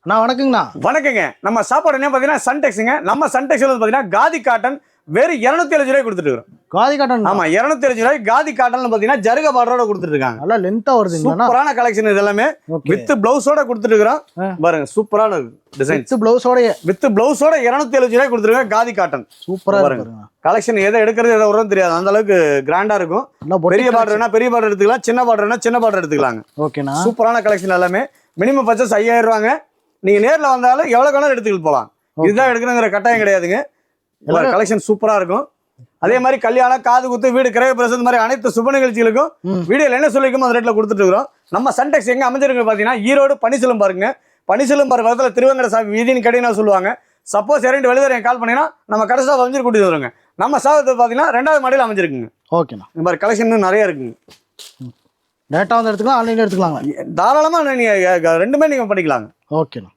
அண்ணா வணக்கங்கண்ணா. வணக்கங்க. நம்ம சாப்பாடு என்ன பார்த்தீங்கன்னா சன்டெக்ஸுங்க. நம்ம சன்டெக்ஸ்ல வந்து பார்த்தீங்கன்னா காதி காட்டன் வெறும் 207 ரூபாய் கொடுத்துட்டு இருக்கோம். காதி காட்டன். ஆமா 207 ரூபாய் காதி காட்டன்ல பார்த்தீங்கன்னா ஜருக பார்டரோட கொடுத்துட்டு இருக்காங்க. நல்லா லென்த்தா வருதுங்களா? சூப்பரான கலெக்ஷன் இது எல்லாமே. வித் பிளவுஸோட கொடுத்துட்டு இருக்கோம். பாருங்க சூப்பரான டிசைன். வித் பிளவுஸோட 207 ரூபாய் கொடுத்துருக்காங்க காதி காட்டன். சூப்பரா இருக்கு. கலெக்ஷன் எதை எடுக்கிறது எதை வரும்னு தெரியாது, அந்த அளவுக்கு கிராண்டா இருக்கும். பெரிய பார்டர்னா பெரிய பார்டர் எடுத்துக்கலாம், சின்ன பார்டர்னா சின்ன பார்டர் எடுத்துக்கலாங்க. ஓகேண்ணா. சூப்பரான கலெக்ஷன் எல்லாமே. மினிமம் பர்ச்சேஸ் 5000 ரூபாங்க. நீங்க நேர்ல வந்தாலும் எவ்வளவு வேணாலும் எடுத்துக்கிட்டு போலாம். இதுதான் எடுக்கணுங்கிற கட்டாயம் கிடையாதுங்க. கலெக்ஷன் சூப்பரா இருக்கும். அதே மாதிரி கல்யாணம், காது குத்து, வீடு கிரக பிரசவம் மாதிரி அனைத்து சுப நிகழ்ச்சிகளுக்கும் வீடியோல என்ன சொல்லிருக்கோமோ அந்த ரேட்ல கொடுத்துட்டு இருக்கிறோம். நம்ம சன்டெக்ஸ் எங்க அமைஞ்சிருக்கு பாத்தீங்கன்னா ஈரோடு பனிசெல்வம் பாருங்க. பனிசெல்வம் பாரு பக்கத்துல திருவங்கட சாமி வீதின்னு கடைனா சொல்லுவாங்க. சப்போஸ் இரண்டு வெளியே கால் பண்ணீங்கன்னா நம்ம கடைசியா அமைஞ்சு கூட்டிட்டு வருவாங்க. நம்ம சாதத்தை பாத்தீங்கன்னா 2வது மாடியில் அமைஞ்சிருக்குங்க. ஓகேண்ணா. இந்த மாதிரி கலெக்ஷன் நிறைய இருக்குங்க. டேட்டா வந்து எடுத்துக்கலாம், ஆன்லைன்ல எடுத்துக்கலாங்க. தாராளமா நீங்க ரெண்டுமே நீங்க பண்ணிக்கலாங்க. ஓகேண்ணா.